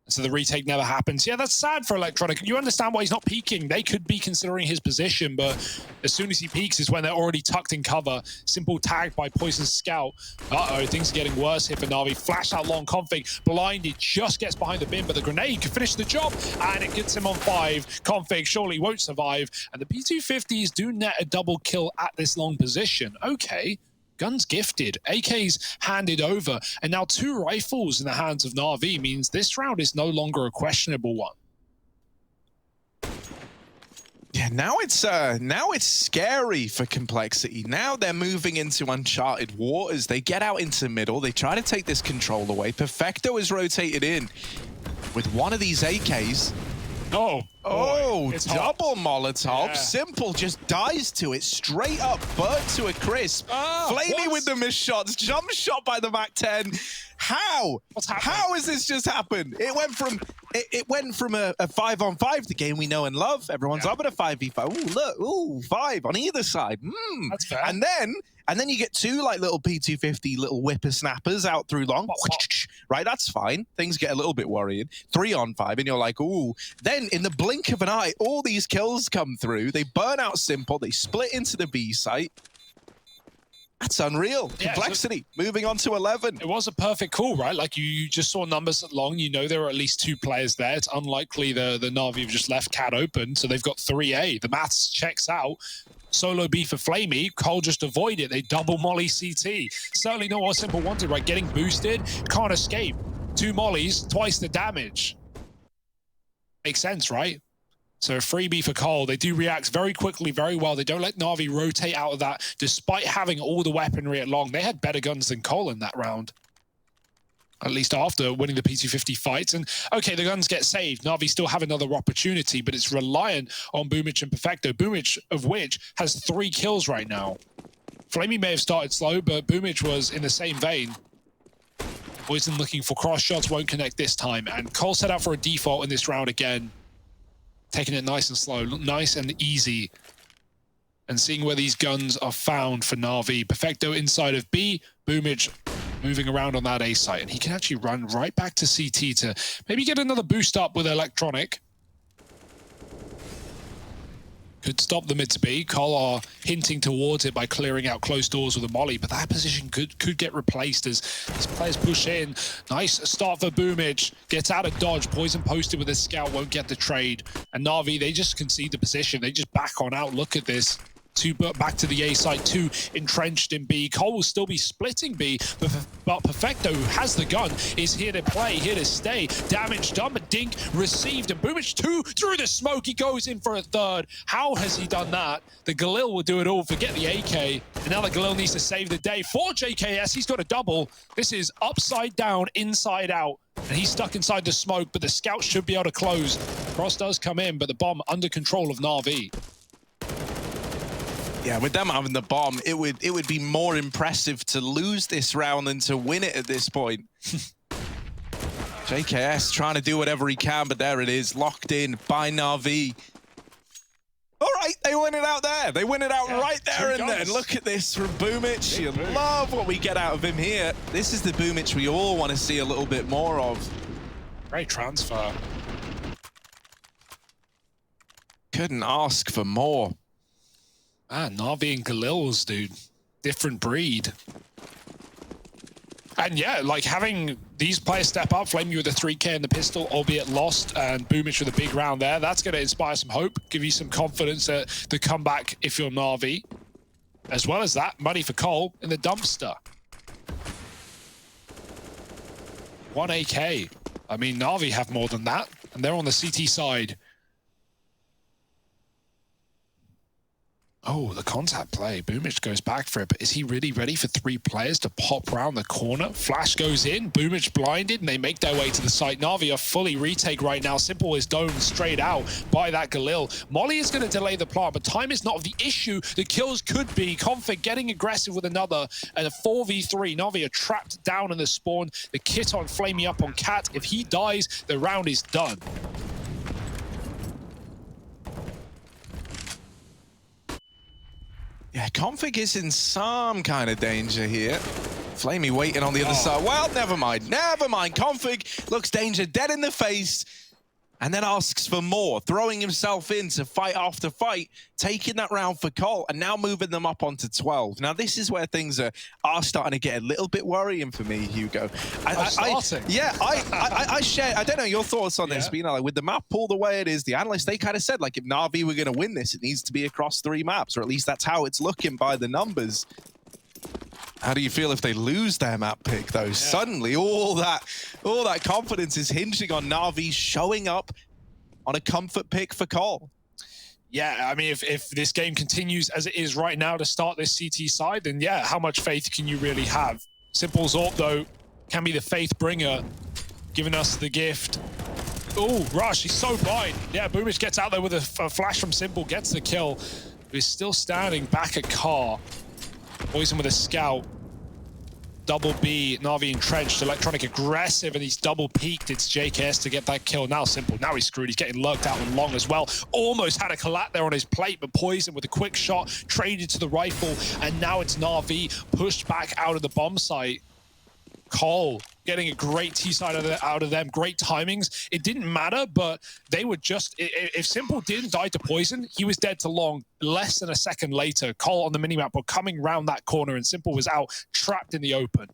C: So the retake never happens. Yeah, that's sad for Electronic. You understand why he's not peeking. They could be considering his position, but as soon as he peeks is when they're already tucked in cover. Simple tagged by Poison Scout. Uh-oh, things are getting worse here for Na'Vi. Flash out long, Config. Blinded, just gets behind the bin, but the grenade can finish the job, and it gets him on 5. Config surely won't survive, and the P250s do net a double kill at this long position. Okay. Guns gifted, AKs handed over, and now 2 rifles in the hands of Na'Vi means this round is no longer a questionable one.
B: Yeah, now it's scary for Complexity. Now they're moving into uncharted waters. They get out into middle. They try to take this control away. Perfecto is rotated in with one of these AKs.
C: Oh,
B: double Molotov.
C: Yeah.
B: Simple just dies to it. Straight up, burnt to a crisp. Flamey with the missed shots. Jump shot by the MAC-10. How?
C: What's happening?
B: How has this just happened? It went from a 5-on-5, the game we know and love. Everyone's up at a 5v5. Ooh, look. Ooh, 5 on either side.
C: That's fair.
B: And then you get 2 like little P250 little whippersnappers out through long. Right, that's fine. Things get a little bit worrying. 3-on-5, and you're like, ooh. Then in the blink of an eye, all these kills come through. They burn out Simple. They split into the B site. That's unreal.
C: Yeah,
B: Complexity, moving on to 11.
C: It was a perfect call, right? Like you just saw numbers long. You know there are at least 2 players there. It's unlikely the Na'Vi have just left Cat open, so they've got 3A. The maths checks out. Solo B for Flamey. Cole just avoid it. They double molly CT. Certainly not what Simple wanted, right? Getting boosted, can't escape. 2 mollies, twice the damage. Makes sense, right? So a freebie for Cole. They do react very quickly, very well. They don't let Na'Vi rotate out of that, despite having all the weaponry at long. They had better guns than Cole in that round. At least after winning the P250 fights. And okay, the guns get saved. Na'Vi still have another opportunity, but it's reliant on Boomich and Perfecto. Boomich, of which, has 3 kills right now. Flamey may have started slow, but Boomich was in the same vein. Poison looking for cross shots, won't connect this time. And Cole set out for a default in this round again. Taking it nice and slow, nice and easy. And seeing where these guns are found for Na'Vi. Perfecto inside of B, Boomich moving around on that A site. And he can actually run right back to CT to maybe get another boost up with Electronic. Could stop the mid to B. Cole are hinting towards it by clearing out close doors with a molly, but that position could get replaced as these players push in. Nice start for Boomich. Gets out of dodge. Poison posted with a scout, won't get the trade. And Na'Vi, they just concede the position. They just back on out. Look at this. 2 back to the A site, 2 entrenched in B. Cole will still be splitting B, but Perfecto, who has the gun, is here to play, here to stay. Damage done, but Dink received. And Boomich 2 through the smoke. He goes in for a 3rd. How has he done that? The Galil will do it all. Forget the AK. And now the Galil needs to save the day for JKS. He's got a double. This is upside down, inside out. And he's stuck inside the smoke, but the scout should be able to close. Cross does come in, but the bomb under control of Na'Vi.
B: Yeah, with them having the bomb, it would be more impressive to lose this round than to win it at this point. JKS trying to do whatever he can, but there it is, locked in by Na'Vi. All right, they win it out there. They win it out right there and then. Look at this from Boomich. You love what we get out of him here. This is the Boomich we all want to see a little bit more of.
C: Great transfer.
B: Couldn't ask for more.
C: Na'Vi and Galils, dude. Different breed. And yeah, like having these players step up, Flamey with a 3K in the pistol, albeit lost, and Boomich with a big round there, that's going to inspire some hope, give you some confidence at the comeback if you're Na'Vi. As well as that, money for Cole in the dumpster. 1 AK. I mean, Na'Vi have more than that, and they're on the CT side. Oh, the contact play. Boomich goes back for it, but is he really ready for 3 players to pop round the corner? Flash goes in, Boomich blinded, and they make their way to the site. Na'Vi are fully retake right now. Simple is domed straight out by that Galil. Molly is going to delay the plant, but time is not the issue. The kills could be. Config getting aggressive with another, and a 4v3. Na'Vi are trapped down in the spawn. The kit on Flamey up on Cat. If he dies, the round is done.
B: Yeah, Config is in some kind of danger here. Flamey waiting on the other side. Well, never mind. Never mind. Config looks danger dead in the face and then asks for more, throwing himself in to fight after fight, taking that round for Cole and now moving them up onto 12. Now, this is where things are starting to get a little bit worrying for me, Hugo. I share, I don't know your thoughts on this, but you know, like with the map pulled the way it is, the analysts, they kind of said, like, if Na'Vi were going to win this, it needs to be across 3 maps, or at least that's how it's looking by the numbers. How do you feel if they lose their map pick, though? Yeah. Suddenly, all that confidence is hinging on Na'Vi showing up on a comfort pick for Cole.
C: Yeah, I mean, if this game continues as it is right now to start this CT side, then yeah, how much faith can you really have? Simple Zorp, though, can be the faith bringer, giving us the gift. Oh, Rush, he's so blind. Yeah, Boomich gets out there with a flash from Simple, gets the kill. He's still standing back at Car. Poison with a scout. Double B, Na'Vi entrenched, Electronic aggressive, and he's double peeked. It's JKS to get that kill. Now Simple, now he's screwed. He's getting lurked out with long as well. Almost had a collat there on his plate, but Poison with a quick shot, traded to the rifle, and now it's Na'Vi pushed back out of the bomb site. Cole getting a great T-side out of them, great timings. It didn't matter, but they were just, if Simple didn't die to Poison, he was dead to Long less than a second later. Cole on the minimap were coming round that corner and Simple was out, trapped in the open.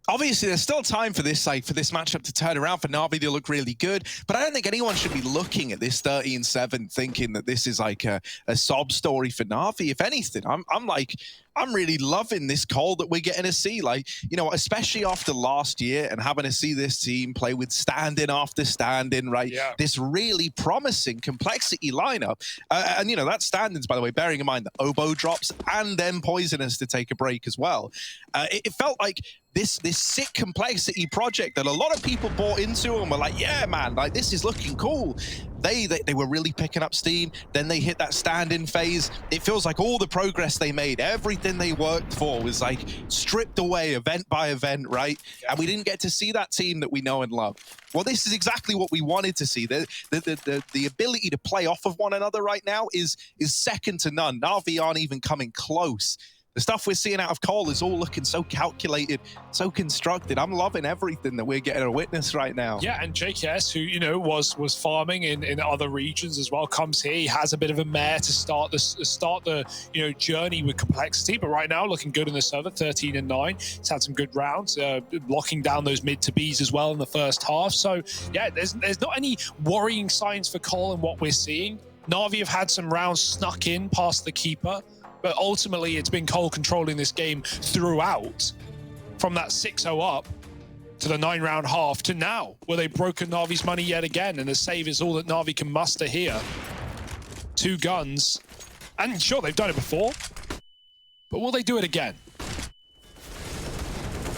B: Obviously, there's still time for this matchup to turn around. For Na'Vi, they look really good, but I don't think anyone should be looking at this 13-7 thinking that this is like a sob story for Na'Vi. If anything, I'm really loving this call that we're getting to see. Like, you know, especially after last year and having to see this team play with stand-in after stand-in, right? Yeah. This really promising complexity lineup. And, you know, that stand-ins, by the way, bearing in mind the oboe drops and then Poisonous to take a break as well. It felt like this sick complexity project that a lot of people bought into and were like, yeah, man, like this is looking cool. They were really picking up steam. Then they hit that stand-in phase. It feels like all the progress they made, everything they worked for was like stripped away event by event, right? And we didn't get to see that team that we know and love. Well, this is exactly what we wanted to see. The ability to play off of one another right now is second to none. Na'Vi aren't even coming close. The stuff we're seeing out of Cole is all looking so calculated, so constructed. I'm loving everything that we're getting to witness right now.
C: Yeah, and JKS, who, you know, was farming in other regions as well, comes here. He has a bit of a mare to start the you know, journey with complexity, but right now looking good in the server, 13-9. He's had some good rounds, locking down those mid to Bs as well in the first half. So yeah, there's not any worrying signs for Cole in what we're seeing. Na'Vi have had some rounds snuck in past the keeper, but ultimately, it's been Cole controlling this game throughout, from that 6-0 up to the 9-round half to now, where they've broken Na'Vi's money yet again, and the save is all that Na'Vi can muster here. 2 guns, and sure, they've done it before, but will they do it again?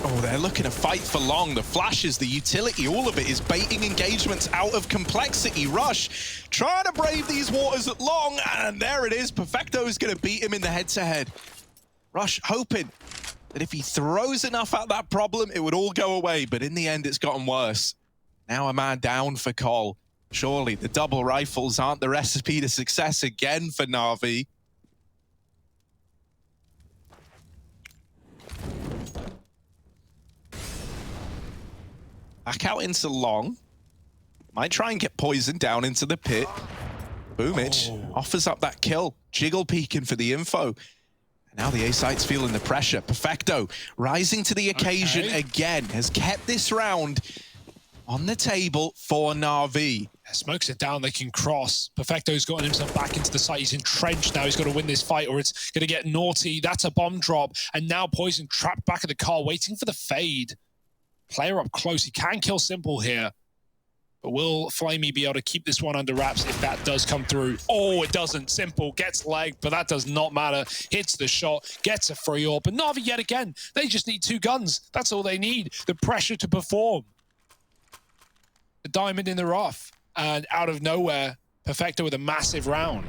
B: Oh, they're looking to fight for Long. The flashes, the utility, all of it is baiting engagements out of complexity. Rush trying to brave these waters at Long, and there it is. Perfecto is going to beat him in the head-to-head. Rush hoping that if he throws enough at that problem, it would all go away, but in the end, it's gotten worse. Now a man down for Cole. Surely the double rifles aren't the recipe to success again for Na'Vi. Back out into Long. Might try and get Poison down into the pit. Boomich offers up that kill. Jiggle peeking for the info. And now the A-site's feeling the pressure. Perfecto rising to the occasion again. Has kept this round on the table for Na'Vi.
C: Smokes it down, they can cross. Perfecto's gotten himself back into the site. He's entrenched now. He's got to win this fight or it's going to get naughty. That's a bomb drop. And now Poison trapped back at the car, waiting for the fade. Player up close. He can kill Simple here. But will Flamey be able to keep this one under wraps if that does come through? Oh, it doesn't. Simple gets legged, but that does not matter. Hits the shot, gets a free AWP. But Na'Vi yet again, they just need 2 guns. That's all they need. The pressure to perform. The diamond in the rough. And out of nowhere, Perfecto with a massive round.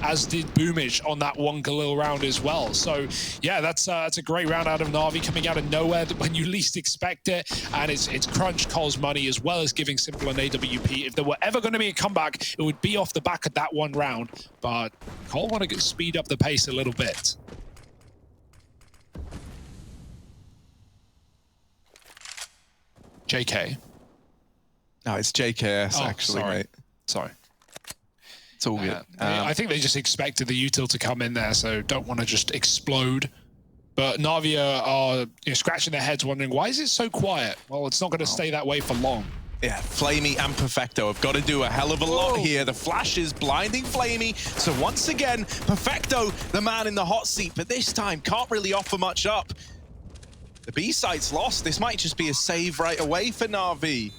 C: As did Boomich on that 1 Galil round as well. So yeah, that's a great round out of Na'Vi, coming out of nowhere when you least expect it. And it's crunched Cole's money as well as giving Simple an AWP. If there were ever going to be a comeback, it would be off the back of that 1 round. But Cole want to speed up the pace a little bit. JK.
B: No, it's JKS actually,
C: sorry.
B: mate.
C: Sorry.
B: It's all good.
C: I think they just expected the util to come in there, so don't want to just explode. But Na'Vi are scratching their heads wondering, why is it so quiet? Well, it's not going to stay that way for long.
B: Yeah, Flamey and Perfecto have got to do a hell of a lot here. The flash is blinding Flamey. So once again, Perfecto, the man in the hot seat, but this time can't really offer much up. The B site's lost. This might just be a save right away for Na'Vi.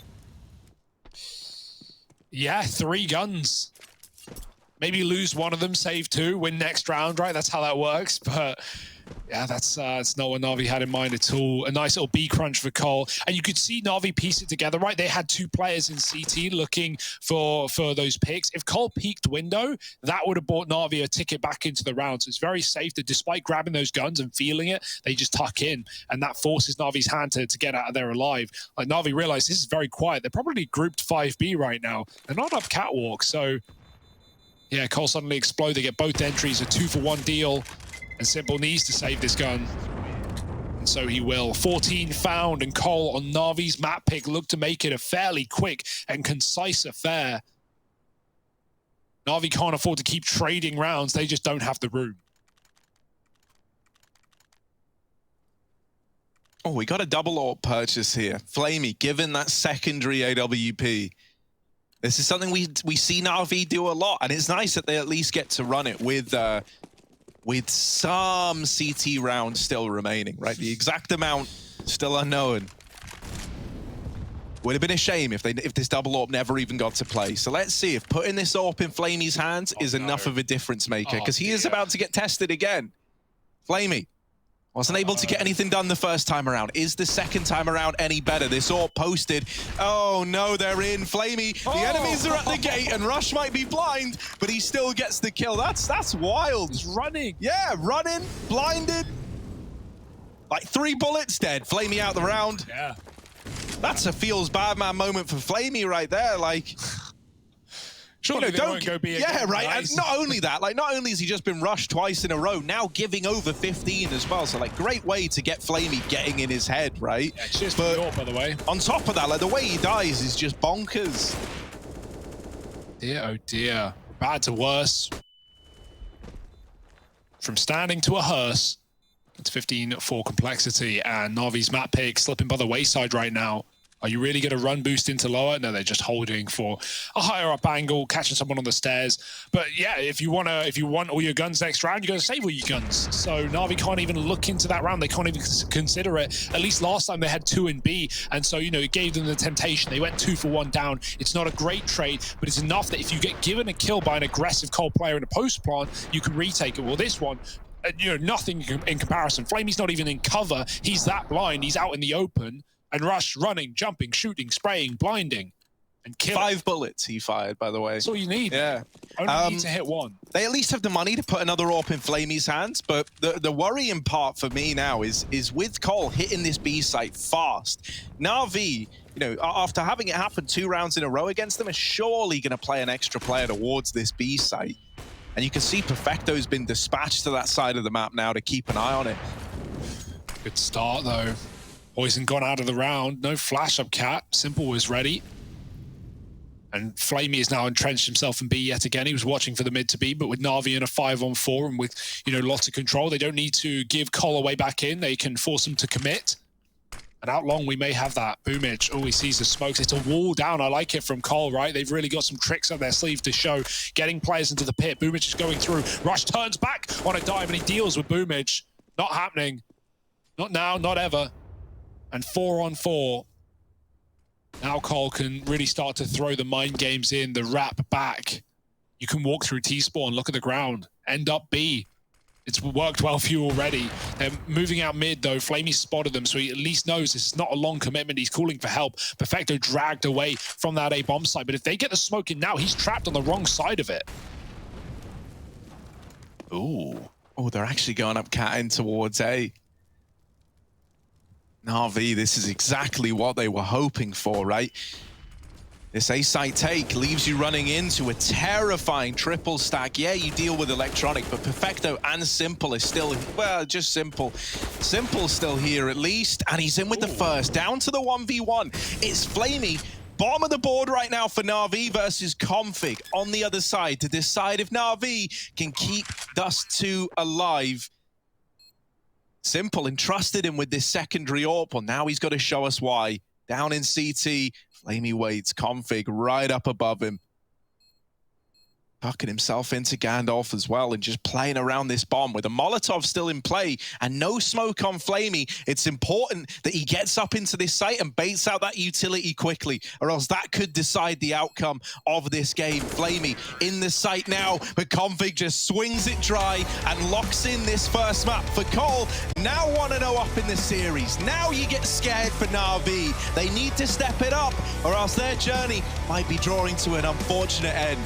C: Yeah, 3 guns. Maybe lose one of them, save 2, win next round, right? That's how that works. But yeah, that's not what Na'Vi had in mind at all. A nice little B crunch for Cole. And you could see Na'Vi piece it together, right? They had 2 players in CT looking for those picks. If Cole peeked window, that would have bought Na'Vi a ticket back into the round. So it's very safe that despite grabbing those guns and feeling it, they just tuck in. And that forces Na'Vi's hand to get out of there alive. Like Na'Vi realized this is very quiet. They're probably grouped 5B right now. They're not up catwalk, so yeah, Cole suddenly explode. They get both entries, a 2-for-1 deal, and Simple needs to save this gun. So he will. 14 found, and Cole on Na'Vi's map pick look to make it a fairly quick and concise affair. Na'Vi can't afford to keep trading rounds. They just don't have the room.
B: Oh, we got a double AWP purchase here. Flamey, given that secondary AWP. This is something we see Na'Vi do a lot, and it's nice that they at least get to run it with some CT rounds still remaining, right? The exact amount still unknown. Would have been a shame if this double AWP never even got to play. So let's see if putting this AWP in Flamey's hands is enough of a difference maker, because he is about to get tested again. Flamey wasn't able to get anything done the first time around. Is the second time around any better? This AWP posted. Oh no, they're in. Flamey, the enemies are at the gate, and Rush might be blind, but he still gets the kill. That's wild.
C: He's running.
B: Yeah, running, blinded. Like 3 bullets dead. Flamey out the round.
C: Yeah.
B: That's a feels bad man moment for Flamey right there. Like,
C: surely they won't go be again,
B: right.
C: guys.
B: And not only that, like, not only has he just been rushed twice in a row, now giving over 15 as well. So, like, great way to get Flamey getting in his head, right?
C: Yeah, cheers to the AWP, by the way.
B: On top of that, like, the way he dies is just bonkers.
C: Dear, oh dear. Bad to worse. From standing to a hearse. It's 15 for complexity, and Na'Vi's map pick slipping by the wayside right now. Are you really going to run boost into lower? No, they're just holding for a higher up angle, catching someone on the stairs. But yeah, if you want all your guns next round, you got to save all your guns. So Na'Vi can't even look into that round. They can't even consider it. At least last time they had 2 in B, and so it gave them the temptation. They went 2 for 1 down. It's not a great trade, but it's enough that if you get given a kill by an aggressive Cole player in a post plant, you can retake it. Well, this one, nothing in comparison. Flamey's not even in cover. He's that blind. He's out in the open. And Rush running, jumping, shooting, spraying, blinding, and killing. 5 bullets he fired, by the way. That's all you need.
B: Yeah.
C: Only need to hit 1.
B: They at least have the money to put another AWP in Flamey's hands, but the worrying part for me now is with Cole hitting this B site fast. Na'Vi, after having it happen 2 rounds in a row against them, is surely going to play an extra player towards this B site. And you can see Perfecto's been dispatched to that side of the map now to keep an eye on it.
C: Good start, though. Poison gone out of the round. No flash up cat. Simple was ready. And Flamey has now entrenched himself in B yet again. He was watching for the mid to B, but with Na'Vi in a 5-on-4 and with, lots of control, they don't need to give Cole away back in. They can force him to commit. And out long, we may have that. Boomage. Oh, he sees the smokes. It's a wall down. I like it from Cole, right? They've really got some tricks up their sleeve to show. Getting players into the pit. Boomage is going through. Rush turns back on a dive, and he deals with Boomage. Not happening. Not now, not ever. And 4-on-4. Now Cole can really start to throw the mind games in, the wrap back. You can walk through T-spawn, look at the ground. End up B. It's worked well for you already. They're moving out mid, though. Flamey spotted them, so he at least knows this is not a long commitment. He's calling for help. Perfecto dragged away from that A-bomb site. But if they get the smoke in now, he's trapped on the wrong side of it.
B: Ooh. Oh, they're actually going up cat in towards A. Na'Vi, this is exactly what they were hoping for, right? This A-site take leaves you running into a terrifying triple stack. Yeah, you deal with Electronic, but Perfecto and Simple is still, well, just Simple. Simple's still here at least, and he's in with the first. Down to the 1v1. It's Flamey, bottom of the board right now for Na'Vi versus Config on the other side to decide if Na'Vi can keep Dust2 alive. Simple entrusted him with this secondary AWP. Well, now he's got to show us why. Down in CT, Flamey waits. Config right up above him. Tucking himself into Gandalf as well and just playing around this bomb with a Molotov still in play and no smoke on Flamey. It's important that he gets up into this site and baits out that utility quickly, or else that could decide the outcome of this game. Flamey in the site now, but Config just swings it dry and locks in this first map for Cole. Now 1-0 up in the series. Now you get scared for Na'Vi. They need to step it up, or else their journey might be drawing to an unfortunate end.